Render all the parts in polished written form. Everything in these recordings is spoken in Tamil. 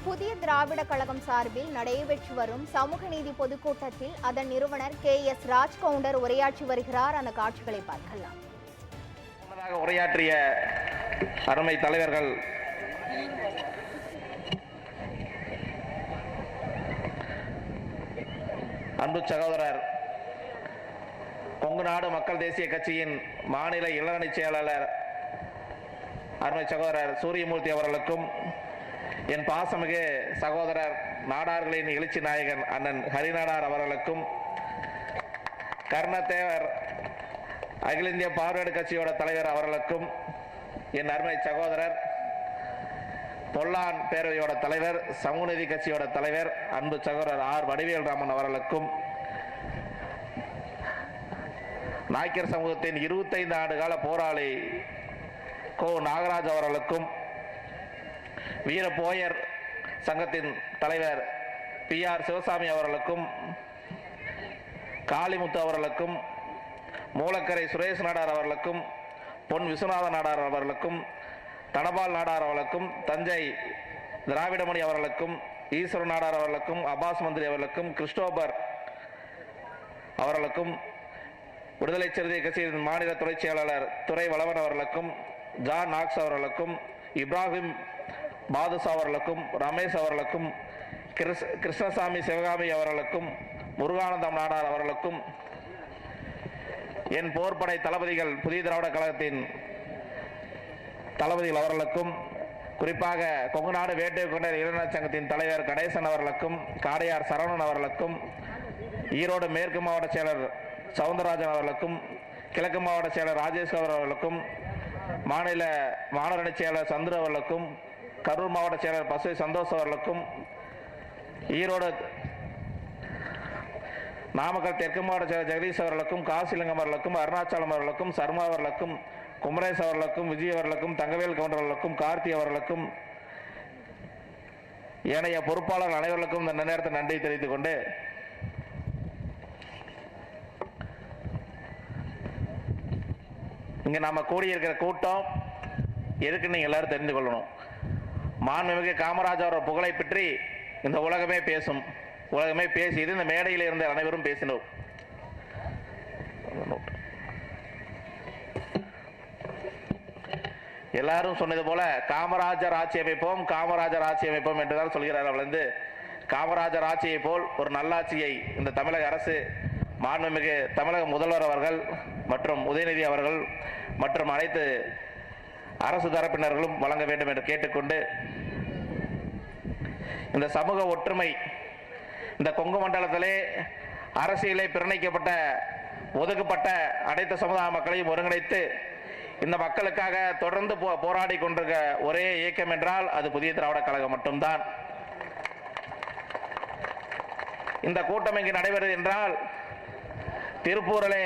புதிய திராவிட கழகம் சார்பில் நடைபெற்று வரும் சமூக நீதி பொதுக்கூட்டத்தில் அதன் நிறுவனர் KS ராஜ்கவுண்டர் உரையாற்றி வருகிறார். அந்த காட்சிகளை பார்க்கலாம். உரையாற்றிய அருமை தலைவர்கள் அன்பு சகோதரர் கொங்கு நாடு மக்கள் தேசிய கட்சியின் மாநில இளநிலை செயலாளர் அருமை சகோதரர் சூரியமூர்த்தி அவர்களுக்கும், என் பாசமிகு சகோதரர் நாடார்களின் எழுச்சி நாயகன் அண்ணன் ஹரிநாடார் அவர்களுக்கும், கர்ணத்தேவர் அகில இந்திய பார்வையீடு கட்சியோட தலைவர் அவர்களுக்கும், என் அருமை சகோதரர் பொல்லான் பேரவையோட தலைவர் சமூக நீதி கட்சியோட தலைவர் அன்பு சகோதரர் வடிவேல் ராமன் அவர்களுக்கும், நாய்க்கர் சமூகத்தின் 25 ஆண்டு கால போராளி நாகராஜ் அவர்களுக்கும், வீர போயர் சங்கத்தின் தலைவர் PR சிவசாமி அவர்களுக்கும், காளிமுத்து அவர்களுக்கும், மூலக்கரை சுரேஷ் நாடார் அவர்களுக்கும், பொன் விஸ்வநாத நாடார் அவர்களுக்கும், தனபால் நாடார் அவர்களுக்கும், தஞ்சை திராவிடமணி அவர்களுக்கும், ஈஸ்வர நாடார் அவர்களுக்கும், அப்பாஸ் மந்திரி அவர்களுக்கும், கிறிஸ்டோபர் அவர்களுக்கும், விடுதலை சிறுத்தை கட்சியின் மாநில துணை செயலாளர் துரை வளவன் அவர்களுக்கும், ஜான் நாக்ஸ் அவர்களுக்கும், இப்ராஹிம் பாதுஷா அவர்களுக்கும், ரமேஷ் அவர்களுக்கும், கிருஷ்ணசாமி சிவகாமி அவர்களுக்கும், முருகானந்தம் நாடார் அவர்களுக்கும், என் போர்படை தளபதிகள் புதிய திராவிட கழகத்தின் தளபதிகள் அவர்களுக்கும், குறிப்பாக கொங்கு நாடு வேட்டை கொண்ட இளைஞர் சங்கத்தின் தலைவர் கணேசன் அவர்களுக்கும், காடையார் சரவணன் அவர்களுக்கும், ஈரோடு மேற்கு மாவட்ட செயலர் சவுந்தரராஜன் அவர்களுக்கும், கிழக்கு மாவட்ட செயலர் ராஜேஸ்வர் அவர்களுக்கும், மாநில மாணவரணி செயலர் சந்திர அவர்களுக்கும், கரூர் மாவட்ட செயலர் பசுவை சந்தோஷ் அவர்களுக்கும், ஈரோடு நாமக்கல் தெற்கு மாவட்ட செயலர் ஜெகதீஷ் அவர்களுக்கும், காசிலிங்கம் அவர்களுக்கும், அருணாச்சலம் அவர்களுக்கும், சர்மா அவர்களுக்கும், குமரேஷ் அவர்களுக்கும், விஜய் அவர்களுக்கும், தங்கவேல் கவுண்டர் அவர்களுக்கும், கார்த்தி அவர்களுக்கும், ஏனைய பொறுப்பாளர் அனைவர்களுக்கும் இந்த நேரத்தை நன்றி தெரிவித்துக் கொண்டு, இங்க நாம கூடியிருக்கிற கூட்டம் எதுக்கு நீங்க எல்லாரும் தெரிந்து கொள்ளணும். மாண்புமிகு காமராஜர் புகழை பற்றி இந்த உலகமே பேசும். உலகமே பேசியது இந்த மேடையில் இருந்த அனைவரும் பேசினோம். எல்லாரும் சொன்னது போல காமராஜர் ஆட்சி அமைப்போம், காமராஜர் ஆட்சி அமைப்போம் என்றுதான் சொல்கிறார். அவள் காமராஜர் ஆட்சியை போல் ஒரு நல்லாட்சியை இந்த தமிழக அரசு, மாண்புமிகு தமிழக முதல்வர் அவர்கள் மற்றும் உதயநிதி அவர்கள் மற்றும் அனைத்து அரசு தரப்பினர்களும் வழங்க வேண்டும் என்று கேட்டுக்கொண்டு, இந்த சமூக ஒற்றுமை இந்த கொங்கு மண்டலத்திலே அரசியலை பிறணிக்கப்பட்ட ஒதுக்கப்பட்ட அனைத்து சமுதாய மக்களையும் ஒருங்கிணைத்து இந்த மக்களுக்காக தொடர்ந்து போராடி கொண்டிருக்க ஒரே இயக்கம் என்றால் அது புதிய திராவிட கழகம் மட்டும்தான். இந்த கூட்டம் இங்கு நடைபெறுது என்றால் திருப்பூரிலே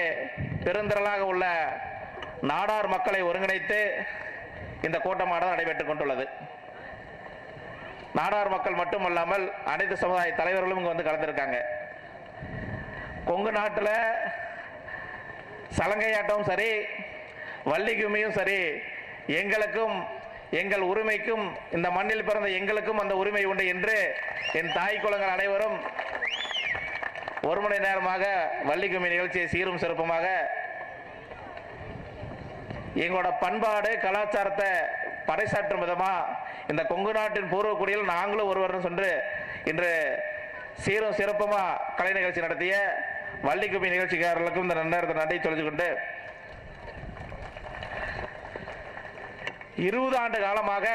பெருந்திரளாக உள்ள நாடார் மக்களை ஒருங்கிணைத்து இந்த கூட்டமானது நடைபெற்றுக் கொண்டுள்ளது. நாடார் மக்கள் மட்டுமல்லாமல் அனைத்து சமுதாய தலைவர்களும் இங்கு வந்து கலந்திருக்காங்க. கொங்கு நாட்டில் சலங்கையாட்டமும் சரி, வள்ளிக்குமியும் சரி, எங்களுக்கும் எங்கள் உரிமைக்கும் இந்த மண்ணில் பிறந்த எங்களுக்கும் அந்த உரிமை உண்டு என்று என் தாய் குலங்கள் அனைவரும் ஒரு மணி நேரமாக வள்ளிக்கும்மி நிகழ்ச்சியை சீரும் சிறப்புமாக எங்களோட பண்பாடு கலாச்சாரத்தை பறைசாற்றும் விதமா இந்த கொங்கு நாட்டின் பூர்வக்குடியில் நாங்களும் ஒருவர் சென்று இன்று சீரும் சிறப்புமா கலை நிகழ்ச்சி நடத்திய வள்ளிக்கும்மி நிகழ்ச்சிக்காரர்களுக்கும் இந்த நேரத்தை நன்றி சொல்லிக் கொண்டு, 20 ஆண்டு காலமாக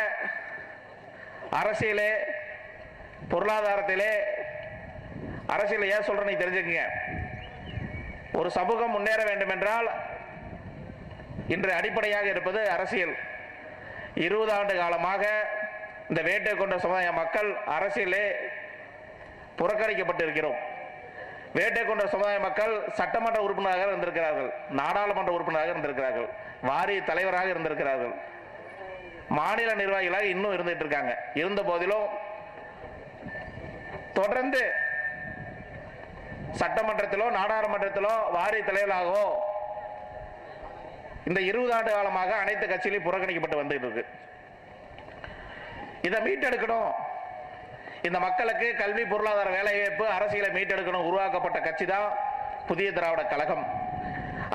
அரசியலே பொருளாதாரத்திலே அரசியல் ஏன் சொல்ற நீங்க தெரிஞ்சுக்கங்க. ஒரு சமூகம் முன்னேற வேண்டும் என்றால் இன்று அடிப்படையாக இருப்பது அரசியல். 20 ஆண்டு காலமாக இந்த வேட்டை கொண்ட சமுதாய மக்கள் அரசியலே புறக்கணிக்கப்பட்டு இருக்கிறோம். வேட்டை கொண்ட சமுதாய மக்கள் சட்டமன்ற உறுப்பினராக இருந்திருக்கிறார்கள், நாடாளுமன்ற உறுப்பினராக இருந்திருக்கிறார்கள், வாரிய தலைவராக இருந்திருக்கிறார்கள், மாநில நிர்வாகிகளாக இன்னும் இருந்துட்டு இருக்காங்க. இருந்த போதிலும் தொடர்ந்து சட்டமன்றத்திலோ நாடாளுமன்றத்திலோ வாரிய தலைவராகவோ இந்த 20 ஆண்டு காலமாக அனைத்து கட்சியிலும் புறக்கணிக்கப்பட்டு வந்துட்டு இருக்கு. இதை மீட்டெடுக்கணும். இந்த மக்களுக்கு கல்வி, பொருளாதார, வேலைவாய்ப்பு, அரசியலை மீட்டெடுக்கணும் உருவாக்கப்பட்ட கட்சி தான் புதிய திராவிட கழகம்.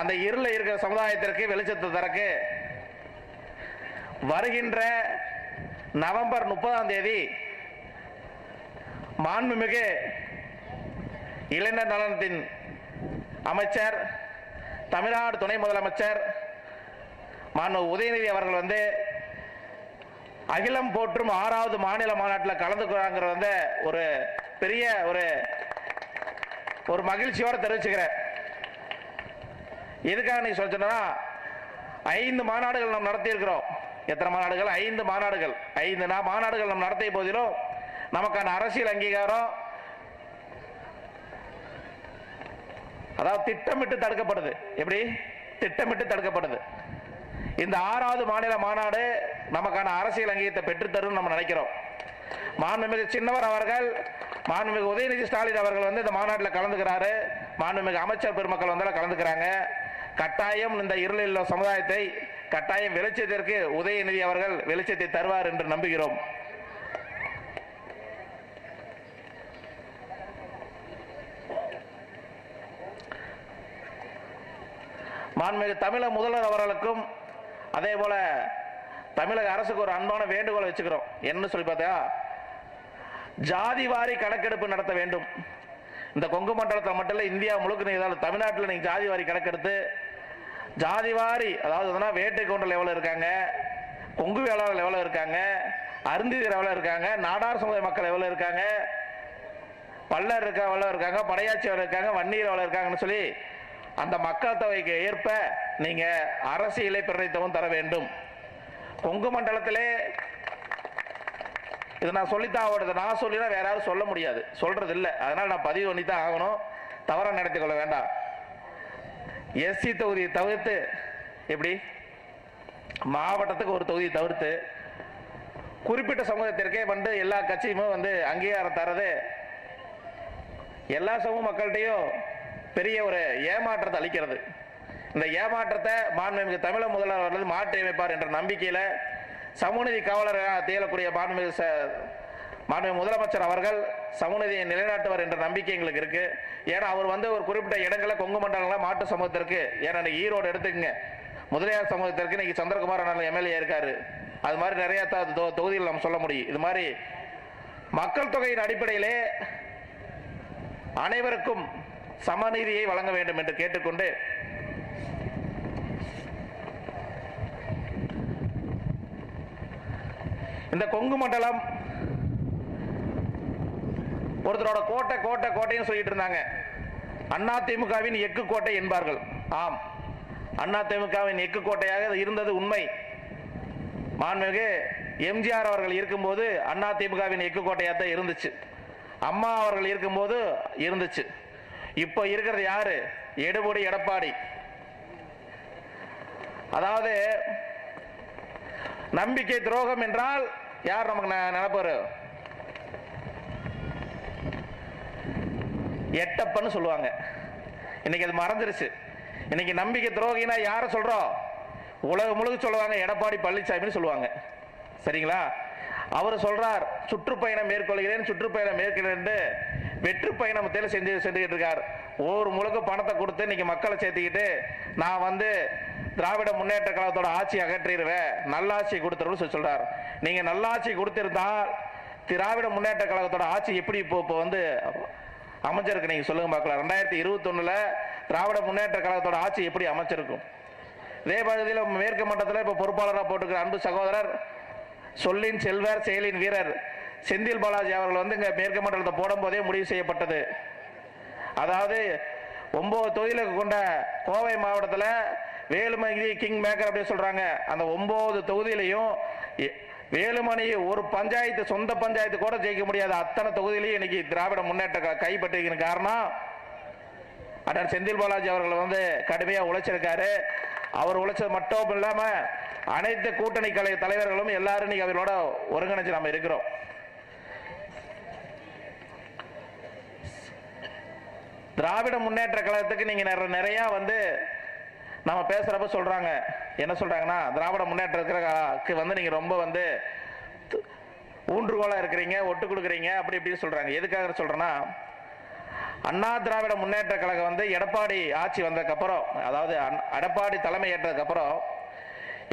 அந்த இருள இருக்கிற சமுதாயத்திற்கு வெளிச்சத்தை தரக்கு வருகின்ற நவம்பர் 30ஆம் தேதி மாண்புமிகு இளைஞர் நலனத்தின் அமைச்சர், தமிழ்நாடு துணை முதலமைச்சர் மாண்பு உதயநிதி அவர்கள் வந்து அகிலம் போற்றும் 6வது மாநில மாநாட்டில் கலந்துக்கிறாங்கிற வந்து ஒரு பெரிய ஒரு மகிழ்ச்சியோட தெரிவிச்சுக்கிறேன். எதுக்காக நீ சொல்றேன்னா 5 மாநாடுகள் நாம் நடத்தி இருக்கிறோம். எத்தனை மாநாடுகள்? 5 மாநாடுகள். 5 மாநாடுகள் நாம் நடத்திய போதிலும் நமக்கான அரசியல் அங்கீகாரம் அதாவது திட்டமிட்டு தடுக்கப்படுது. எப்படி திட்டமிட்டு தடுக்கப்படுது? இந்த 6வது மாநில மாநாடு நமக்கான அரசியல் அங்கீகாரத்தை பெற்றுத்தரும் நம்ம நினைக்கிறோம். மாண்புமிகு சின்னவர் அவர்கள், மாண்புமிகு உதயநிதி ஸ்டாலின் அவர்கள் வந்து இந்த மாநாட்டில் கலந்துக்கிறாரு. மாண்புமிகு அமைச்சர் பெருமக்கள் வந்து கலந்துக்கிறாங்க. கட்டாயம் இந்த இருளில் சமுதாயத்தை கட்டாயம் வெளிச்சத்திற்கு உதயநிதி அவர்கள் வெளிச்சத்தை தருவார் என்று நம்புகிறோம். மாண்புமிகு தமிழக முதல்வர் அவர்களுக்கும் அதே போல தமிழக அரசுக்கு ஒரு அன்பான வேண்டுகோளை வச்சுக்கிறோம். என்ன சொல்லி பார்த்தா, ஜாதி வாரி கணக்கெடுப்பு நடத்த வேண்டும். இந்த கொங்கு மண்டலத்தில் மட்டும் இல்லை, இந்தியா முழுக்க தமிழ்நாட்டில் நீங்க ஜாதி வாரி கணக்கெடுத்து ஜாதி வாரி, அதாவது வேட்டை கவுண்டர் லெவலில் இருக்காங்க, கொங்கு வேளாளர் லெவலில் இருக்காங்க, அருந்திதி லெவலில் இருக்காங்க, நாடார் சமுதாய மக்கள் லெவலில் இருக்காங்க, பல்லர் இருக்காங்க, படையாட்சி இருக்காங்க, வன்னியர் லெவலில் இருக்காங்கன்னு சொல்லி அந்த மக்கள் தொகைக்கு ஏற்ப நீங்க அரசியலை பிரதித்துவம் தர வேண்டும். கொங்கு மண்டலத்திலே இதை நான் சொல்லித்தான் ஆகுது. நான் சொல்லினா வேற யாரும் சொல்ல முடியாது, சொல்றது இல்லை. அதனால நான் பதிவு பண்ணி தான் ஆகணும். தவறாக நடத்தி கொள்ள வேண்டாம். எஸ்சி தொகுதியை தவிர்த்து, எப்படி மாவட்டத்துக்கு ஒரு தொகுதியை தவிர்த்து குறிப்பிட்ட சமூகத்திற்கே வந்து எல்லா கட்சியுமே வந்து அங்கீகாரம் தரது எல்லா சமூக மக்கள்கிட்டையும் பெரிய ஒரு ஏமாற்றத்தை அளிக்கிறது. இந்த ஏமாற்றத்தை மாண்புமிகு தமிழக முதல்வர் அவர்கள் மாற்றி அமைப்பார் என்ற நம்பிக்கையில சமூகநீதி காவலராக திகழக்கூடிய மாண்புமிகு முதலமைச்சர் அவர்கள் சமூகநீதியை நிலைநாட்டுவார் என்ற நம்பிக்கை எங்களுக்கு இருக்கு. ஏன்னா அவர் வந்து ஒரு குறிப்பிட்ட இடங்களை கொங்கு மண்டலங்கள மாட்டு சமூகத்திற்கு, ஏன்னா ஈரோடு எடுத்துக்கங்க, முதலியார் சமூகத்திற்கு இன்னைக்கு சந்திரகுமார் எம்எல்ஏ இருக்காரு. அது மாதிரி நிறைய தொகுதிகள் நம்ம சொல்ல முடியும். இது மாதிரி மக்கள் தொகையின் அடிப்படையிலே அனைவருக்கும் சமநீதியை வழங்க வேண்டும் என்று கேட்டுக்கொண்டு, இந்த கொங்கு மண்டலம் ஒருத்தரோட கோட்டை கோட்டை கோட்டைன்னு சொல்லிட்டு இருந்தாங்க. அதிமுகவின் எக்கு கோட்டை என்பார்கள். ஆம், அதிமுகவின் எக்கு கோட்டையாக இருந்தது உண்மை. மாண்புமிகு எம்ஜிஆர் அவர்கள் இருக்கும்போது அதிமுகவின் எக்கு கோட்டையாக தான் இருந்துச்சு. அம்மா அவர்கள் இருக்கும்போது இருந்துச்சு. இப்ப இருக்கிறது யாரு? எடுபடி எடப்பாடி. அதாவது நம்பிக்கை துரோகம் என்றால் யார் நமக்கு நினைப்பாரு? எட்டப்பன்னு சொல்லுவாங்க. இன்னைக்கு அது மறந்துருச்சு. இன்னைக்கு நம்பிக்கை துரோகினா யார சொல்றோம்? உலகம் முழுக்க சொல்லுவாங்க எடப்பாடி பழனிசாமின்னு சொல்லுவாங்க. சரிங்களா? அவர் சொல்றார் சுற்றுப்பயணம் மேற்கொள்கிறேன், சுற்றுப்பயணம் மேற்கொள்கிறேன், வெற்று பயணம் செஞ்சுட்டு இருக்கார். ஒரு முழுக்க பணத்தை கொடுத்து இன்னைக்கு மக்களை சேர்த்துக்கிட்டு நான் வந்து திராவிட முன்னேற்ற கழகத்தோட ஆட்சி அகற்றிடுவேன், நல்லாட்சி கொடுத்துருன்னு சொல்றார். நீங்க நல்லாட்சி கொடுத்திருந்தால் திராவிட முன்னேற்ற கழகத்தோட ஆட்சி எப்படி இப்போ வந்து அமைச்சிருக்கு நீங்க சொல்லுங்க பார்க்கலாம். 2021 திராவிட முன்னேற்ற கழகத்தோட ஆட்சி எப்படி அமைச்சிருக்கும்? இதே பகுதியில் மேற்கு மண்டலத்தில் இப்போ பொறுப்பாளராக போட்டுக்கிற அன்பு சகோதரர் சொல்லின் செல்வர் செயலின் வீரர் செந்தில் பாலாஜி அவர்கள் வந்து இங்க மேற்கு மண்டலத்தை போடும் போதே முடிவு செய்யப்பட்டது. அதாவது 9 தொகுதிகளுக்கு கொண்ட கோவை மாவட்டத்தில் வேலுமணி கிங் மேக்கர் அப்படி சொல்றாங்க. அந்த 9 தொகுதியிலையும் வேலுமணி ஒரு பஞ்சாயத்து, சொந்த பஞ்சாயத்து கூட ஜெயிக்க முடியாது. அத்தனை தொகுதியிலையும் இன்னைக்கு திராவிட முன்னேற்ற கைப்பற்றிருக்கிற காரணம் அண்ணன் செந்தில் பாலாஜி அவர்கள் வந்து கடுமையா உழைச்சிருக்காரு. அவர் உழைச்சது மட்டும் இல்லாம அனைத்து கூட்டணி தலைவர்களும் எல்லாரும் இன்னைக்கு அவர்களோட ஒருங்கிணைச்சு நம்ம இருக்கிறோம். திராவிட முன்னேற்ற கழகத்துக்கு நீங்க நிறைய வந்து நம்ம பேசுறப்ப சொல்றாங்க. என்ன சொல்றாங்கன்னா, திராவிட முன்னேற்றத்துக்கு வந்து நீங்க ரொம்ப வந்து ஊன்றுகோலா இருக்கிறீங்க, ஒட்டு கொடுக்குறீங்க, அப்படி இப்படின்னு சொல்றாங்க. எதுக்காக சொல்றேன்னா, அண்ணா திராவிட முன்னேற்ற கழகம் வந்து எடப்பாடி ஆட்சி வந்ததுக்கப்புறம், அதாவது எடப்பாடி தலைமை ஏற்றதுக்கப்புறம்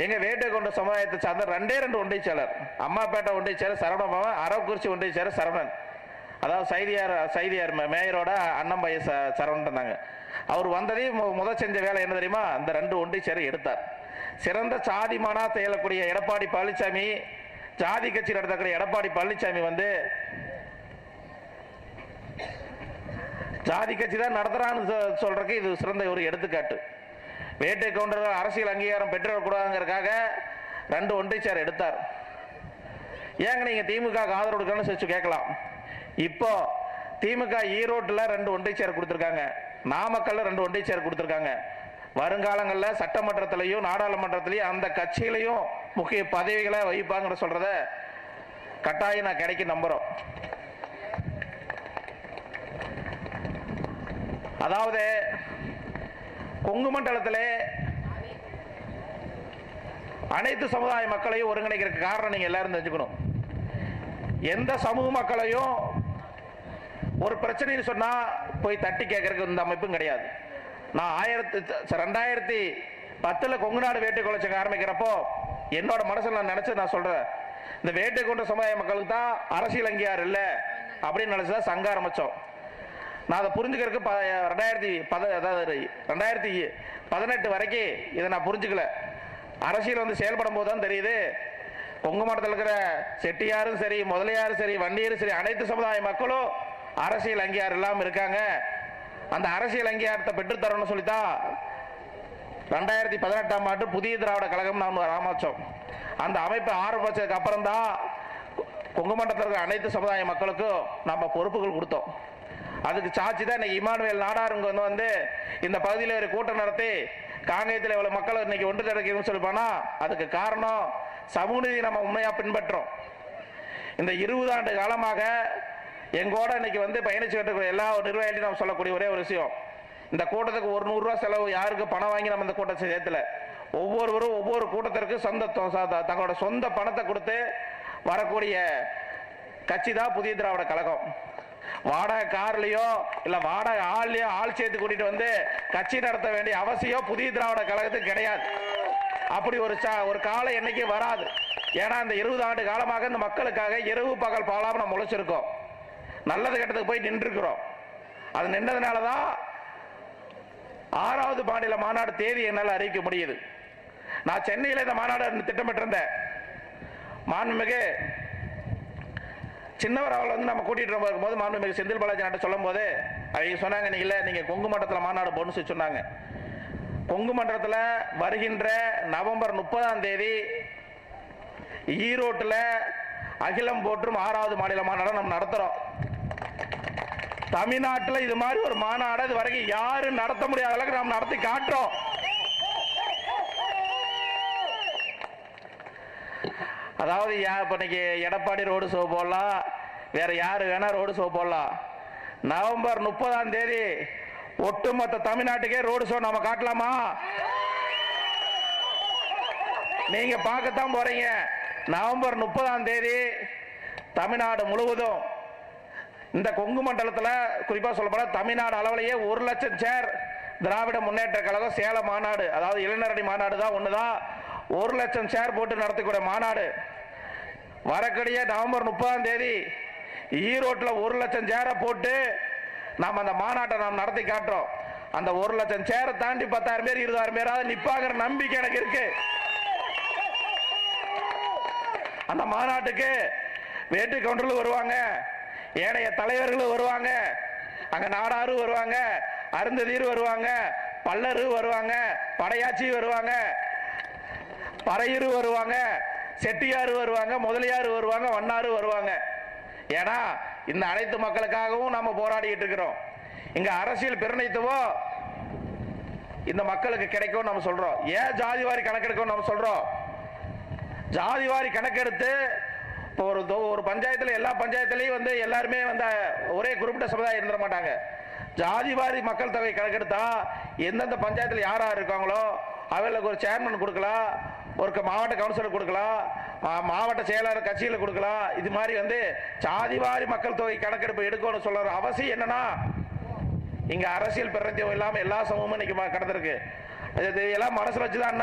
எங்க வேட்டைக்கொண்ட சமுதாயத்தை சார்ந்த 2 ஒன்றிய செயலர், அம்மாப்பேட்டை ஒன்றிய செயலர் சரவணன், அரவக்குறிச்சி ஒன்றிய செயலர் சரவணன், அதாவது சைதியார் மேயரோட அண்ணன் பையன் சரவணன் இருந்தாங்க. அவர் வந்ததையும் முதல் செஞ்ச வேலை என்ன தெரியுமா? இந்த 2 ஒன்றிய செயலர் எடுத்தார். சிறந்த சாதி மானா செயலக்கூடிய எடப்பாடி பழனிசாமி, ஜாதி கட்சி நடத்தக்கூடிய எடப்பாடி பழனிசாமி வந்து ஜாதி கட்சி தான் நடத்துறான்னு சொல்றதுக்கு இது சிறந்த ஒரு எடுத்துக்காட்டு. வேட்டை கவுண்டர்கள் அரசியல் அங்கீகாரம் பெற்றுவிடக்கூடாதுங்கிறதுக்காக 2 ஒன்றிய செயலர் எடுத்தார். ஏங்க நீங்க திமுக ஆதரவு கொடுக்கணும்னு கேட்கலாம். இப்போ திமுக ஈரோட்டில் 2 ஒன்றிய செயலர் கொடுத்துருக்காங்க, நாமக்கல்ல 2 ஒன்றிய செயலர் கொடுத்துருக்காங்க. வருங்காலங்களில் சட்டமன்றத்திலையும் நாடாளுமன்றத்திலையும் அந்த கட்சியிலையும் முக்கிய பதவிகளை வகிப்பாங்கிற சொல்றத கட்டாயம் நான் கிடைக்க நம்புறோம். அதாவது கொங்கு மண்டலத்திலே அனைத்து சமுதாய மக்களையும் ஒருங்கிணைக்கிறதுக்கு காரணம் நீங்க எல்லாரும் தெரிஞ்சுக்கணும். எந்த சமூக மக்களையும் ஒரு பிரச்சனைன்னு சொன்னா போய் தட்டி கேட்கறதுக்கு இந்த அமைப்பும் கிடையாது. நான் 2010 கொங்கு நாடு வேட்டை கொலைச்சங்க ஆரம்பிக்கிறப்போ என்னோட மனசுல நான் நினைச்சு நான் சொல்றேன், இந்த வேட்டை கொண்ட சமுதாய மக்களுக்கு தான் அரசியல் அங்கீகாரம் இல்லை அப்படின்னு நினைச்சுதான் சங்கம் ஆரம்பிச்சோம். நான் அதை புரிஞ்சுக்கிறதுக்கு 2018 வரைக்கும் இதை நான் புரிஞ்சுக்கல. அரசியல் வந்து செயல்படும் போது தான் தெரியுது, கொங்கு மாவட்டத்தில் இருக்கிற செட்டியாரும் சரி, முதலியாரும் சரி, வண்டியரும் சரி, அனைத்து சமுதாய மக்களும் அரசியல் அங்கீகாரம் இல்லாமல் இருக்காங்க. அந்த அரசியல் அங்கீகாரத்தை பெற்றுத்தரணும்னு சொல்லித்தான் 2018ஆம் ஆண்டு புதிய திராவிட கழகம் நாம் ஆரம்பிச்சோம். அந்த அமைப்பை ஆரம்பிச்சதுக்கு அப்புறம் தான் கொங்கு மண்டலத்தில் இருக்கிற அனைத்து சமுதாய மக்களுக்கும் நம்ம பொறுப்புகள் கொடுத்தோம். அதுக்கு சாட்சி தான் இன்னைக்கு இமானுவேல் நாடாருங்க வந்து இந்த பகுதியில் ஒரு கூட்டம் நடத்தி காங்கேயத்தில் இவ்வளவு மக்கள் இன்னைக்கு ஒன்று திரக்கிறோம்னு சொல்லிப்பானா, அதுக்கு காரணம் சமூக நீதி நம்ம உண்மையா பின்பற்றோம். இந்த 20 ஆண்டு காலமாக எங்கூட இன்னைக்கு வந்து பயணிச்சுக்கிட்டு எல்லா நிர்வாகிகளையும் நம்ம சொல்லக்கூடிய ஒரே ஒரு விஷயம், இந்த கூட்டத்துக்கு ஒரு 100 ரூபா செலவு யாருக்கு பணம் வாங்கி நம்ம இந்த கூட்டத்தை சேர்த்துல ஒவ்வொருவரும் ஒவ்வொரு கூட்டத்திற்கு தங்களோட சொந்த பணத்தை கொடுத்து வரக்கூடிய கட்சி தான் புதிய திராவிட கழகம். வாடகை கார்லயோ இல்ல வாடகை ஆள்லயோ ஆள் சேர்த்து கூட்டிட்டு வந்து கட்சி நடத்த வேண்டிய அவசியம் புதிய திராவிட கழகத்துக்கு கிடையாது. அப்படி ஒரு காலம் என்னைக்கு வராது. ஏன்னா இந்த 20 ஆண்டு காலமாக இந்த மக்களுக்காக இரவு பகல் பாலாம நம்ம உழைச்சிருக்கோம், நல்லது கெட்டதுக்கு போய் நின்றுக்கிறோம். அது நின்றதுனாலதான் 6வது மாநில மாநாடு தேதி என்னால் அறிவிக்க முடியுது. நான் சென்னையில் இந்த மாநாடு திட்டமிட்டிருந்தேன். மாண்புமிகு சின்னவர் அவளை வந்து நம்ம கூட்டிட்டு இருக்கும்போது மாண்புமிகு செந்தில் பாலாஜி நாட்டை சொல்லும் போது அவங்க சொன்னாங்க, நீங்க கொங்கு மண்டலத்தில் மாநாடு போடணும்னு சொன்னாங்க. கொங்கு மண்டலத்தில் வருகின்ற நவம்பர் 30ஆம் தேதி ஈரோட்டில் அகிலம் போற்றும் 6வது மாநில மாநாடு நம்ம நடத்துறோம். தமிழ்நாட்டில் இது மாதிரி ஒரு மாநாடு இது வரைக்கும் யாரும் நடத்த முடியாத அளவுக்கு நாம் நடத்தி காட்டுறோம். அதாவது இப்ப இன்னைக்கு எடப்பாடி ரோடு ஷோ போடலாம், வேற யாரு வேணா ரோடு ஷோ போடலாம். நவம்பர் 30ஆம் தேதி ஒட்டுமொத்த தமிழ்நாட்டுக்கே ரோடு ஷோ நாம காட்டலாமா? நீங்க பார்க்கத்தான் போறீங்க. நவம்பர் 30ஆம் தேதி தமிழ்நாடு முழுவதும் இந்த கொங்கு மண்டலத்தில் குறிப்பா சொல்லப்பட தமிழ்நாடு அளவிலேயே 1 லட்சம் சேர் திராவிட முன்னேற்ற கழகம் சேலம் மாநாடு, அதாவது இளைஞரணி மாநாடு தான் ஒண்ணுதான் 1 லட்சம் சேர் போட்டு நடத்தக்கூடிய மாநாடு. வரக்கூடிய நவம்பர் 30ஆம் தேதி ஈரோட்டில் 1 லட்சம் சேரை போட்டு நாம் அந்த மாநாட்டை நாம் நடத்தி காட்டுறோம். அந்த 1 லட்சம் சேரை தாண்டி 10,000 பேர் 20,000 பேராவது நிப்பாங்கிற நம்பிக்கை எனக்கு இருக்கு. அந்த மாநாட்டுக்கு வேட்டு கவுண்டர்கள் வருவாங்க, ஏனைய தலைவர்கள் வருவாங்க, அங்க நாடாரு வருவாங்க, அருந்ததீர் வருவாங்க, பல்லரு வருவாங்க, படையாச்சி வருவாங்க, பறையரு வருவாங்க, செட்டியாரு வருவாங்க, முதலியாரு வருவாங்க, வண்ணாரு வருவாங்க. ஏன்னா இந்த அனைத்து மக்களுக்காகவும் நாம போராடிட்டு இருக்கிறோம். இங்க அரசியல் பிரதிநிதித்துவம் இந்த மக்களுக்கு கிடைக்கும் நம்ம சொல்றோம். ஏன் ஜாதிவாரி கணக்கெடுக்கும் நம்ம சொல்றோம். ஜாதிவாரி கணக்கெடுத்து ஒரு பஞ்சாயத்துல எல்லா பஞ்சாயத்துலயும் வந்து எல்லாருமே வந்து ஒரே குறிப்பிட்ட சமுதாயம் இருந்துட மாட்டாங்க. ஜாதிவாரி மக்கள் தொகை கணக்கெடுத்தா எந்தெந்த பஞ்சாயத்துல யாரா இருக்காங்களோ அவங்களுக்கு ஒரு சேர்மன் கொடுக்கலாம், ஒரு மாவட்ட கவுன்சிலர் கொடுக்கலாம், மாவட்ட செயலாளர் கட்சியில் கொடுக்கலாம். இது மாதிரி வந்து சாதிவாரி மக்கள் தொகை கணக்கெடுப்பு எடுக்கணும்னு சொல்ற அவசியம் என்னன்னா, இங்க அரசியல் பிரதிநிதித்துவம் இல்லாம எல்லா சமூகமும் இன்னைக்கு கடந்திருக்கு. எல்லாம் மனசுல வச்சுதான்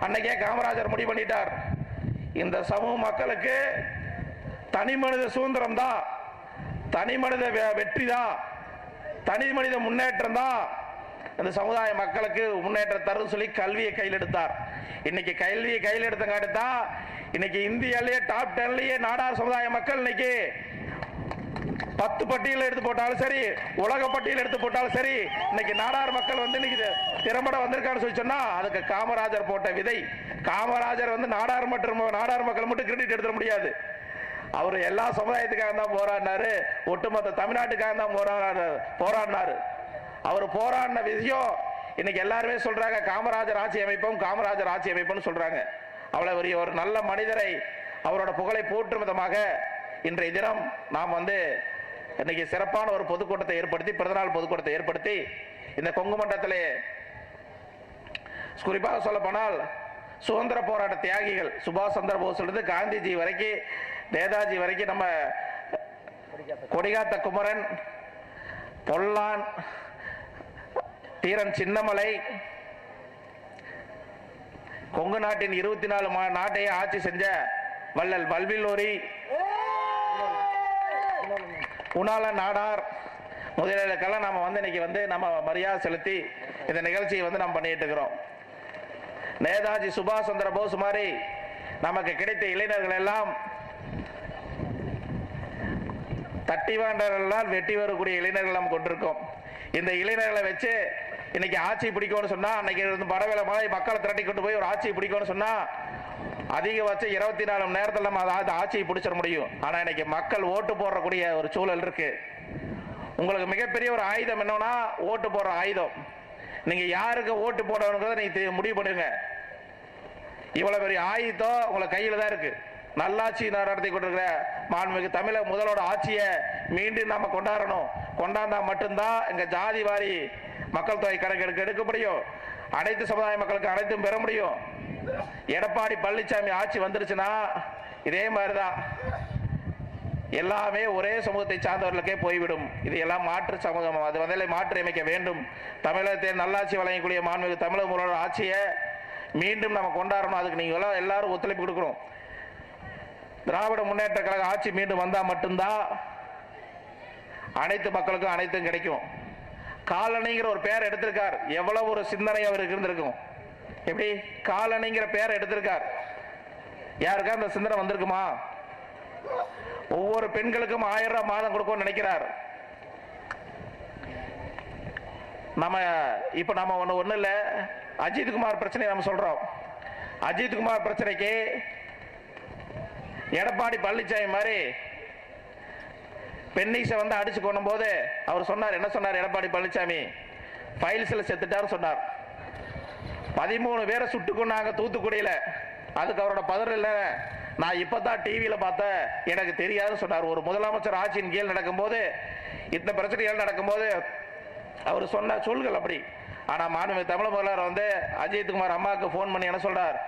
அன்னைக்கே காமராஜர் முடிவு பண்ணிட்டார். இந்த சமூக மக்களுக்கு தனி மனித சுதந்திரம் தான், தனி மனித வெற்றி தான், தனி மனித முன்னேற்றம் தான் இந்த சமுதாய மக்களுக்கு முன்னேற்றம் தரும் சொல்லி கல்வியை கையில் எடுத்தார். இன்னைக்கு கல்வியை கையில் எடுத்தங்காட்டி தான் இன்னைக்கு இந்தியாலேயே டாப் 10லயே நாடார் சமுதாய மக்கள் இன்னைக்கு 10 பட்டியல் எடுத்து போட்டாலும் சரி, உலக பட்டியல் எடுத்து போட்டாலும் சரி, இன்னைக்கு நாடார் மக்கள் வந்து இன்னைக்கு திறம்பட வந்திருக்கான்னு சொல்லி சொன்னா அதுக்கு காமராஜர் போட்ட விதை. காமராஜர் வந்து நாடார் மக்கள் மட்டும் கிரெடிட் எடுத்துட முடியாது. அவர் எல்லா சமுதாயத்துக்காக தான் போராடினாரு, ஒட்டுமொத்த தமிழ்நாட்டுக்காக தான் போராடினாரு. அவர் போராடின விஷயம் இன்னைக்கு எல்லாருமே சொல்றாங்க, காமராஜர் ஆட்சி அமைப்போம், காமராஜர் ஆட்சி அமைப்போம்னு சொல்றாங்க. அவ்வளவு ஒரு நல்ல மனிதரை அவரோட புகழை போற்றும் விதமாக இன்றைய தினம் நாம் வந்து இன்னைக்கு சிறப்பான ஒரு பொதுக்கூட்டத்தை ஏற்படுத்தி, பிறந்தநாள் பொதுக்கூட்டத்தை ஏற்படுத்தி இந்த கொங்கு மண்டலத்திலே குறிப்பாக சொல்ல போனால் சுதந்திர போராட்ட தியாகிகள் சுபாஷ் சந்திர போஸ்ல காந்திஜி வரைக்கும், நேதாஜி வரைக்கும், நம்ம கொடிகாத்த குமரன், பொல்லான், தீரன் சின்னமலை, கொங்கு நாட்டின் 24 நாட்டையே ஆட்சி செஞ்ச வள்ளல் வல்வில்லோரி, உணால நாடார் முதலியவர்களுக்கெல்லாம் நாம வந்து இன்னைக்கு வந்து நம்ம மரியாதை செலுத்தி இந்த நிகழ்ச்சியை வந்து நம்ம பண்ணிட்டு இருக்கிறோம். நேதாஜி சுபாஷ் சந்திர போஸ் மாதிரி நமக்கு கிடைத்த இளைஞர்கள் எல்லாம் தட்டி வேண்டவர்களால் வெட்டி வரக்கூடிய இளைஞர்கள் நாம் கொண்டிருக்கோம். இந்த இளைஞர்களை வச்சு இன்னைக்கு ஆட்சி பிடிக்கும்னு சொன்னா, அன்னைக்கு படவேல மழை மக்களை திரட்டி கொண்டு போய் ஒரு ஆட்சி பிடிக்கும்னு சொன்னா அதிகபட்சம் 24 மணி நேரத்தில் நம்ம ஆட்சியை பிடிச்சிட முடியும். ஆனா இன்னைக்கு மக்கள் ஓட்டு போடக்கூடிய ஒரு சூழல் இருக்கு. உங்களுக்கு மிகப்பெரிய ஒரு ஆயுதம் என்னன்னா ஓட்டு போடுற ஆயுதம். நீங்க யாருக்கு ஓட்டு போடணுங்கிறத நீங்க முடிவு பண்ணுங்க. இவ்வளவு பெரிய ஆயுதம் உங்களை கையில தான் இருக்கு. நல்லாட்சி நடத்தி கொண்டிருக்கிற மாண்புமிகு தமிழக முதல்வரோட ஆட்சியை மீண்டும் நாம கொண்டாடணும். கொண்டாந்தா மட்டும்தான் எங்க ஜாதி வாரி மக்கள் தொகை கணக்கெடுக்க எடுக்க முடியும். அனைத்து சமுதாய மக்களுக்கு அனைத்தும் பெற முடியும். எடப்பாடி பழனிசாமி ஆட்சி வந்துருச்சுன்னா இதே மாதிரிதான் எல்லாமே ஒரே சமூகத்தை சார்ந்தவர்களுக்கே போய்விடும். இது எல்லாம் மாற்று சமூகம், அது வந்து மாற்றி அமைக்க வேண்டும். தமிழகத்தில் நல்லாட்சி வழங்கக்கூடிய மாண்புமிகு தமிழக முதல்வர் ஆட்சியை மீண்டும் நம்ம கொண்டாடணும். அதுக்கு நீங்க எல்லாரும் ஒத்துழைப்பு கொடுக்கணும். திராவிட முன்னேற்ற கழக ஆட்சி மீண்டும் வந்தா மட்டும்தான் அனைத்து மக்களுக்கும் அனைத்தும் கிடைக்கும். காலனிங்கிற ஒரு பேர் எடுத்திருக்கார். எவ்வளவு ஒரு சிந்தனை அவருக்கு இருந்திருக்கும். எப்படி காலனிங்கிற பேர் எடுத்திருக்கார். யாருக்கா அந்த சிந்தனை வந்திருக்குமா? ஒவ்வொரு பெண்களுக்கும் 1000 ரூபாய் மாதம் கொடுக்கும் நினைக்கிறார். நம்ம இப்ப நம்ம ஒண்ணு இல்ல, அஜித்குமார் பிரச்சனை நம்ம சொல்றோம். அஜித்குமார் பிரச்சனைக்கு எடப்பாடி பழனிசாமி மாதிரி பெண்ணிசை வந்து அடிச்சு கொண்டும் போது அவர் சொன்னார், என்ன சொன்னார் எடப்பாடி பழனிசாமி? ஃபைல்ஸ்ல செத்துட்டார் சொன்னார். 13 பேரை சுட்டு கொண்டாங்க தூத்துக்குடியில. அதுக்கு அவரோட பதில் இல்ல, நான் இப்பதான் டிவியில பார்த்தேன், எனக்கு தெரியாதுன்னு சொன்னார். ஒரு முதலமைச்சர் ஆட்சியின் கீழ் நடக்கும்போது, இந்த பிரச்சனைகள் நடக்கும்போது அவர் சொன்ன சொல்கள் அப்படி. ஆனா மாண்புமிகு தமிழக முதல்வர் வந்து அஜித்குமார் அம்மாவுக்கு போன் பண்ணி என்ன சொல்றார்?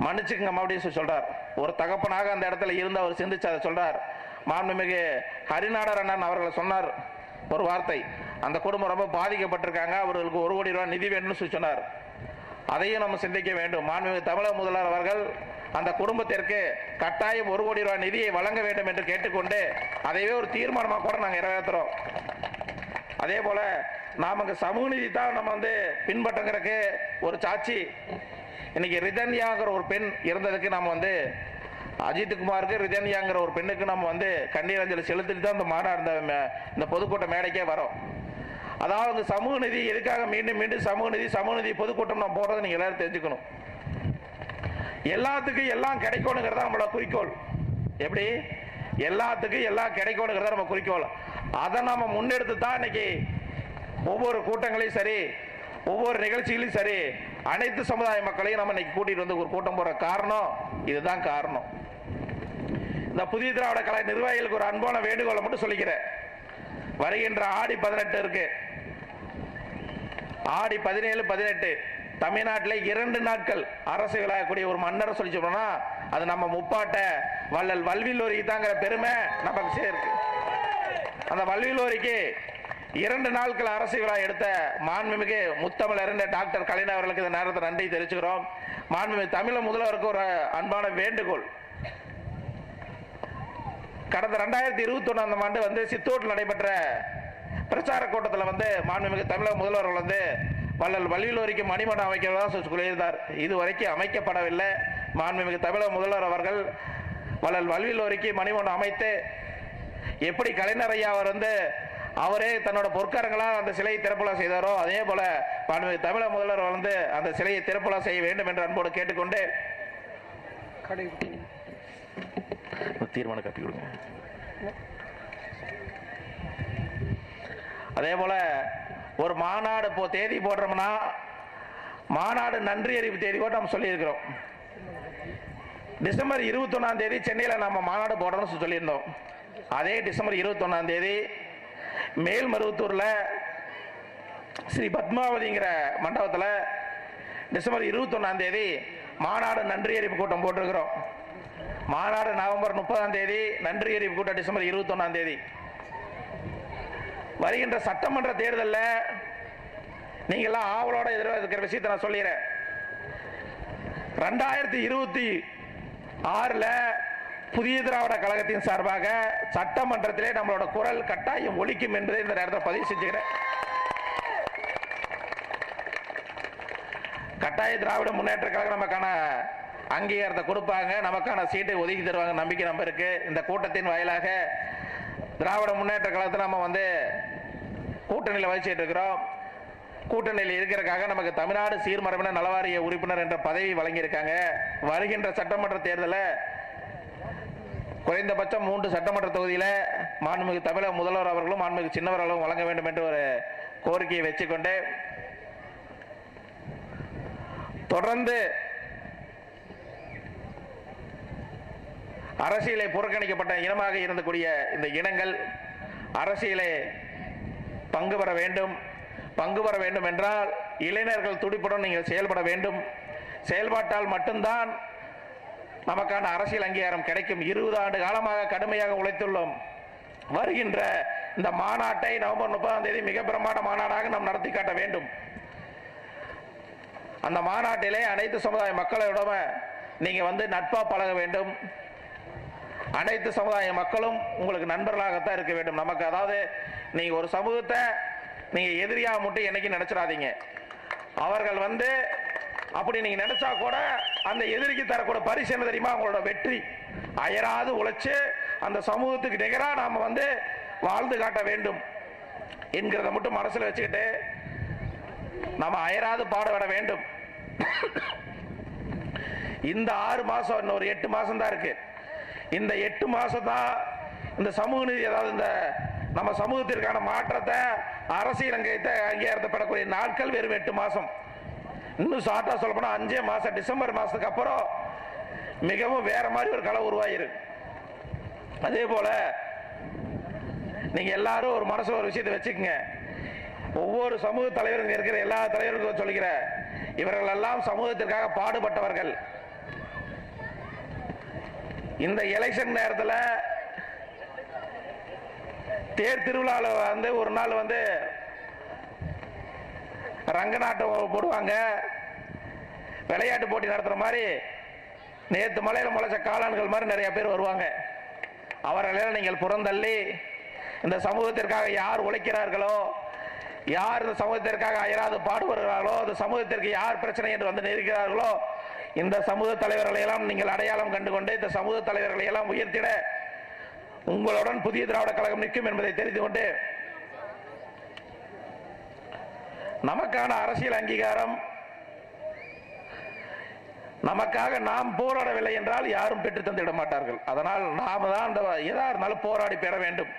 மன்னிச்சுக்கங்க அப்படின்னு சொல்றார். ஒரு தகப்பனாக அந்த இடத்துல இருந்து அவர் சிந்திச்சு அதை சொல்றார். மாண்புமிகு ஹரிநாடர் அண்ணன் அவர்களை சொன்னார் ஒரு வார்த்தை, அந்த குடும்பம் ரொம்ப பாதிக்கப்பட்டிருக்காங்க, அவர்களுக்கு 1 கோடி ரூபாய் நிதி வேண்டும்னு சொன்னார். அதையும் நம்ம சிந்திக்க வேண்டும். மாண்புமிகு தமிழக முதல்வர் அவர்கள் அந்த குடும்பத்திற்கு கட்டாயம் 1 கோடி ரூபாய் நிதியை வழங்க வேண்டும் என்று கேட்டுக்கொண்டு அதையே ஒரு தீர்மானமாக கூட நாங்கள் நிறைவேற்றுறோம். அதே போல நாம சமூக நீதி தான் நம்ம வந்து பின்பற்றுங்கிறதுக்கு ஒரு சாட்சி. இன்னைக்கு ரிதன்யாங்கிற ஒரு பெண் இருந்ததுக்கு நம்ம வந்து அஜித்குமாருக்கு ரிதன்யாங்கிற ஒரு பெண்ணுக்கு நம்ம வந்து கண்ணீர் அஞ்சலி செலுத்திட்டு தான் இந்த மாநாடு இந்த பொதுக்கூட்ட மேடைக்கே வரோம். அதாவது சமூக நீதி எதுக்காக மீண்டும் மீண்டும் சமூக நீதி பொதுக்கூட்டம் நம்ம போடுறதை நீங்க எல்லாரும் தெரிஞ்சுக்கணும். எல்லாத்துக்கும் எல்லாம் கிடைக்கணுங்கிறதா நம்மளோட குறிக்கோள். எப்படி எல்லாத்துக்கும் எல்லாம் கிடைக்கணுங்கிறதா நம்ம குறிக்கோள். அதை நம்ம முன்னெடுத்து தான் இன்னைக்கு ஒவ்வொரு கூட்டங்களையும் சரி, ஒவ்வொரு நிகழ்ச்சிகளையும் சரி, அனைத்து சமுதாய மக்களையும் நம்ம இன்னைக்கு கூட்டிட்டு வந்து ஒரு கூட்டம் போற காரணம் இதுதான் காரணம். இந்த புதிய திராவிட கழக நிர்வாகிகளுக்கு ஒரு அன்பான வேண்டுகோளை மட்டும் சொல்லிக்கிறேன். வருகின்ற ஆடி 18 இருக்கு, ஆடி 17, 18 தமிழ்நாட்டில் 2 நாட்கள் அரசு விழாக்கூடிய ஒரு மன்னர் சொல்லி சொன்னா அது நம்ம முப்பாட்ட வள்ளல் வல்வில்லோரிக்கு தாங்கிற பெருமை நமக்கு சேர்க்கு. அந்த வல்வில்லோரிக்கு 2 நாட்கள் அரசு விழா எடுத்த மாண்புமிகு முத்தமிழறிஞர் டாக்டர் கலைஞர் அவர்களுக்கு இந்த நேரத்தில் நன்றி தெரிவிச்சுக்கிறோம். மாண்புமிகு தமிழக முதல்வருக்கு ஒரு அன்பான வேண்டுகோள். கடந்த 2021 ஆண்டு வந்து சித்தூரில் நடைபெற்ற பிரச்சார கூட்டத்தில் வந்து மாண்புமிகு தமிழக முதல்வர்கள் வந்து வள்ளல் வல்வில்லோரிக்கு மணிமண்டபம் அமைக்கிறதா சொல்லியிருந்தார். இதுவரைக்கும் அமைக்கப்படவில்லை. மாண்புமிகு தமிழக முதல்வர் அவர்கள் வள்ளல் வல்வில்லோரிக்கு மணிமண்டபம் அமைத்து எப்படி கலைஞர் ஐயா அவர் வந்து அவரே தன்னோட பொற்காரங்களால் அந்த சிலையை திறப்புலா செய்தாரோ அதே போல மாண்புமிகு தமிழக முதல்வர் வந்து அந்த சிலையை திறப்புலா செய்ய வேண்டும் என்று அன்போடு கேட்டுக்கொண்டு தீர்மானம் கட்டி கொடுங்க. அதே போல ஒரு மாநாடு தேதி போடுறோம்னா மாநாடு நன்றி அறிவிப்பு தேதி கூட நம்ம சொல்லியிருக்கிறோம். டிசம்பர் 21ஆம் தேதி சென்னையில் நம்ம மாநாடு போடணும்னு சொல்லியிருந்தோம். அதே டிசம்பர் 21ஆம் தேதி மேல்மருவத்தூர்ல ஸ்ரீ பத்மாவதிங்கிற மண்டபத்தில் டிசம்பர் 21ஆம் தேதி மாநாடு நன்றி அறிவிப்பு கூட்டம் போட்டிருக்கிறோம். மாநாடு நவம்பர் 30ஆம் தேதி, நன்றி அறிவிப்பு கூட்டம் டிசம்பர் 21ஆம் தேதி. வருகின்ற சட்டமன்ற தேர்தலில் நீங்கள்லாம் ஆவலோட எதிர்பார்க்கிற விஷயத்தை நான் சொல்லிடுறேன். 2026 புதிய திராவிட கழகத்தின் சார்பாக சட்டமன்றத்திலே நம்மளோட குரல் கட்டாயம் ஒலிக்கும் என்பதை இந்த நேரத்தில் பதிவு செஞ்சுக்கிறேன். கட்டாய திராவிட முன்னேற்ற கழகம் நமக்கான அங்கீகாரத்தை கொடுப்பாங்க, நமக்கான சீட்டை ஒதுக்கி தருவாங்க நம்பிக்கை நம்ம இருக்கு. இந்த கூட்டத்தின் வாயிலாக திராவிட முன்னேற்ற கழகத்தை நம்ம வந்து கூட்டணியில் வச்சுட்டு இருக்கிறோம். கூட்டணியில் இருக்கிறதுக்காக நமக்கு தமிழ்நாடு சீர்மரபினர் நலவாரிய உறுப்பினர் என்ற பதவி வழங்கியிருக்காங்க. வருகின்ற சட்டமன்ற தேர்தலில் குறைந்தபட்சம் 3 சட்டமன்ற தொகுதியில் மாண்புமிகு தமிழக முதல்வர் அவர்களும் மாண்புமிகு சின்னவர் அவர்களும் வழங்க வேண்டும் என்று ஒரு கோரிக்கையை வச்சுக்கொண்டு தொடர்ந்து அரசியலை புறக்கணிக்கப்பட்ட இனமாக இருந்தக்கூடிய இந்த இனங்கள் அரசியலை பங்கு பெற வேண்டும். பங்கு பெற வேண்டும் என்றால் இளைஞர்கள் துடிப்புடன் நீங்கள் செயல்பட வேண்டும். செயல்பாட்டால் மட்டும்தான் நமக்கான அரசியல் அங்கீகாரம் கிடைக்கும். 20 ஆண்டு காலமாக கடுமையாக உழைத்துள்ளோம். வருகின்ற இந்த மாநாட்டை நவம்பர் 30ஆம் தேதி மிக பிரமாண்ட மாநாடாக நாம் நடத்தி காட்ட வேண்டும். அந்த மாநாட்டிலே அனைத்து சமுதாய மக்களோட நீங்க வந்து நட்பா பழக வேண்டும். அனைத்து சமுதாய மக்களும் உங்களுக்கு நண்பர்களாகத்தான் இருக்க வேண்டும். நமக்கு அதாவது நீங்க ஒரு சமூகத்தை நீங்க எதிரியா மட்டும் என்னைக்கு நினைச்சிடாதீங்க. அவர்கள் வந்து அப்படி நீங்க நினைச்சா கூட அந்த எதிரிக்கு தரக்கூட பரிசு என்ன தெரியுமா? அவங்களோட வெற்றி. அயராது உழைச்சு அந்த சமூகத்துக்கு நிகரா நாம வந்து வாழ்ந்து காட்ட வேண்டும் என்கிறத மட்டும் மனசுல வச்சுக்கிட்டு நாம அயராது பாடுபட வேண்டும். இந்த 6 மாசம் இன்னொரு 8 மாசம் தான் இருக்கு. இந்த 8 மாசம் தான் இந்த சமூக நீதி, அதாவது இந்த நம்ம சமூகத்திற்கான மாற்றத்தை அரசியல் அங்கீகாரத்தை பெறக்கூடிய நாட்கள் வெறும் 8 மாசம். இன்னும் ஷார்ட்டா சொல்ல போனா 5 மாசம், டிசம்பர் மாசத்துக்கு அப்புறம் மிகவும் வேற மாதிரி ஒரு கலை உருவாயிருக்கு. அதே போல நீங்க எல்லாரும் ஒரு மனசுல ஒரு விஷயத்தை வச்சுக்கங்க. ஒவ்வொரு சமூக தலைவரும் இருக்கிற எல்லா தலைவருக்கும் சொல்லிக்கிற இவர்கள் எல்லாம் சமூகத்திற்காக பாடுபட்டவர்கள். இந்த எலெக்ஷன் நேரத்தில் தேர் திருவிழாவில் வந்து ஒரு நாள் வந்து ரங்கநாட்டம் போடுவாங்க, விளையாட்டு போட்டி நடத்துற மாதிரி நேற்று மலையில முளைச்ச காளான்கள் மாதிரி நிறைய பேர் வருவாங்க. அவர்களெல்லாம் நீங்கள் புறந்தள்ளி இந்த சமூகத்திற்காக யார் உழைக்கிறார்களோ, யார் இந்த சமூகத்திற்காக அயராது பாடுபடுகிறார்களோ, இந்த சமூகத்திற்கு யார் பிரச்சனை என்று வந்து நிற்கிறார்களோ, இந்த சமூக தலைவர்களை எல்லாம் நீங்கள் அடையாளம் கண்டுகொண்டு இந்த சமூக தலைவர்களை எல்லாம் உயர்த்திட உங்களுடன் புதிய திராவிட கழகம் நிற்கும் என்பதை தெரிந்து கொண்டு நமக்கான அரசியல் அங்கீகாரம் நமக்காக நாம் போராடவில்லை என்றால் யாரும் பெற்று தந்துவிட மாட்டார்கள். அதனால் நாம தான் எதா இருந்தாலும் போராடி பெற வேண்டும்.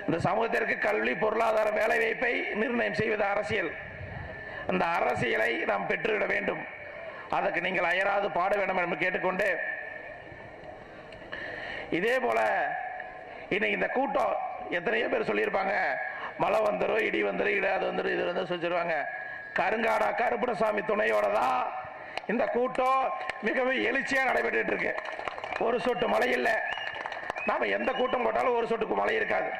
இந்த சமூகத்திற்கு கல்வி, பொருளாதார, வேலை வாய்ப்பை நிர்ணயம் செய்வது அரசியல். அந்த அரசியலை நாம் பெற்றுவிட வேண்டும். அதற்கு நீங்கள் அயராது பாட வேண்டும் என்று கேட்டுக்கொண்டு, இதே போல இன்னைக்கு இந்த கூட்டம் எத்தனையோ பேர் சொல்லியிருப்பாங்க, மழை வந்துடும், இடி வந்துடும், இடாது வந்துடும், இது வந்து சொல்லிடுவாங்க. கருங்காடா கருப்பணசாமி துணையோட தான் இந்த கூட்டம் மிகவும் எழுச்சியாக நடைபெற்று இருக்கு. ஒரு சொட்டு மழை இல்லை. நாம எந்த கூட்டம் போட்டாலும் ஒரு சொட்டுக்கு மழை இருக்காது.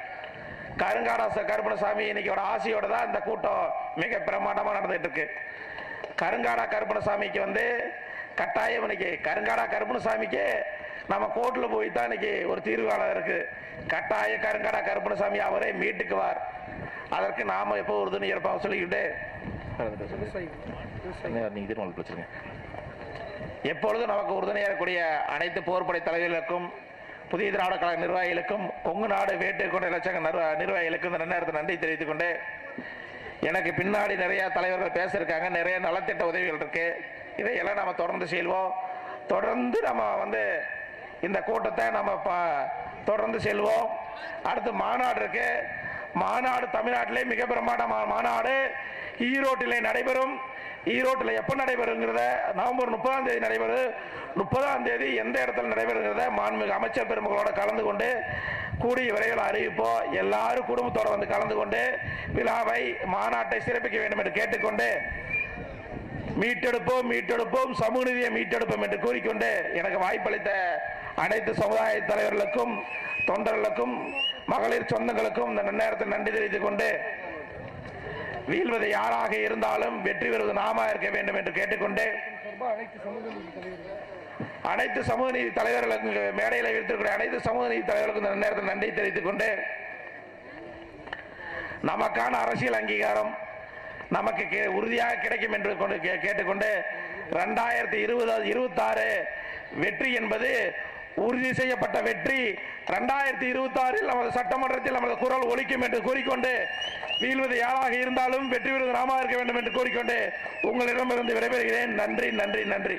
கருங்காடா கருப்பணசாமி இன்னைக்கு ஆசையோட தான் இந்த கூட்டம் மிக பிரமாண்டமாக நடந்துட்டு இருக்கு. கருங்காடா கருப்பணசாமிக்கு கட்டாயம் இன்னைக்கு கருங்காடா கருப்பணசாமிக்கு நம்ம கோர்ட்டில் போய் தான் இன்னைக்கு ஒரு தீர்வு காலம் இருக்கு. கட்டாய கருங்காடா கருப்பணசாமி அவரே மீட்டுக்குவார். அதற்கு நாம எப்போ உறுதுணை இருப்பாங்க சொல்லிக்கிட்டு எப்பொழுதும் நமக்கு உறுதுணையாக இருக்கக்கூடிய அனைத்து போர்ப்படை தலைவர்களுக்கும் புதிய திராவிட கழக நிர்வாகிகளுக்கும் கொங்கு நாடு வேட்டைக்கொண்ட இலட்சங்க நிர்வாகிகளுக்கும் இந்த நேரத்தில் நன்றி தெரிவித்துக் கொண்டு, எனக்கு பின்னாடி நிறைய தலைவர்கள் பேசியிருக்காங்க. நிறைய நலத்திட்ட உதவிகள் இருக்கு. இதையெல்லாம் நம்ம தொடர்ந்து செல்வோம். தொடர்ந்து நம்ம இந்த கூட்டத்தை நம்ம தொடர்ந்து செல்வோம். அடுத்து மாநாடு இருக்கு. மாநாடு தமிழ்நாட்டிலே மிக பிரமாண்டமான மாநாடு ஈரோட்டிலே நடைபெறும். ஈரோட்டில் எப்போ நடைபெறுங்கிறத நவம்பர் 30ஆம் தேதி நடைபெறும். 30ஆம் தேதி எந்த இடத்துல நடைபெறுங்கிறத மாண்புமிகு அமைச்சர் பெருமக்களோட கலந்து கொண்டு கூடிய விரைவில் அறிவிப்போம். எல்லாரும் குடும்பத்தோட கலந்து கொண்டு விழாவை மாநாட்டை சிறப்பிக்க வேண்டும் என்று கேட்டுக்கொண்டு, மீட்டெடுப்போம் சமூக நீதியை மீட்டெடுப்போம் என்று கூறிக்கொண்டு, எனக்கு வாய்ப்பளித்த அனைத்து சமுதாய தலைவர்களுக்கும் தொண்டர்களுக்கும் மகளிர் சொந்தங்களுக்கும் இந்த நேரத்தில் நன்றி தெரிவித்துக் கொண்டு, வீழ்வது யாராக இருந்தாலும் வெற்றி பெறுவது நாம இருக்க வேண்டும் என்று கேட்டுக்கொண்டு, அனைத்து சமூக நீதி தலைவர்களுக்கு மேடையில் வைத்திருக்கிற அனைத்து சமூக நீதி தலைவர்களுக்கும் இந்த நேரத்தில் நன்றி தெரிவித்துக் கொண்டு, நமக்கான அரசியல் அங்கீகாரம் நமக்கு உறுதியாக கிடைக்கும் என்று கேட்டுக்கொண்டு, 2026 வெற்றி என்பது உறுதி செய்யப்பட்ட வெற்றி. 2026 நமது சட்டமன்றத்தில் நமது குரல் ஒலிக்கும் என்று கூறிக்கொண்டு, வீழ்வது யாராக இருந்தாலும் வெற்றி பெறுவது நாம இருக்க வேண்டும் என்று கூறிக்கொண்டு உங்களிடமிருந்து விடைபெறுகிறேன். நன்றி நன்றி நன்றி.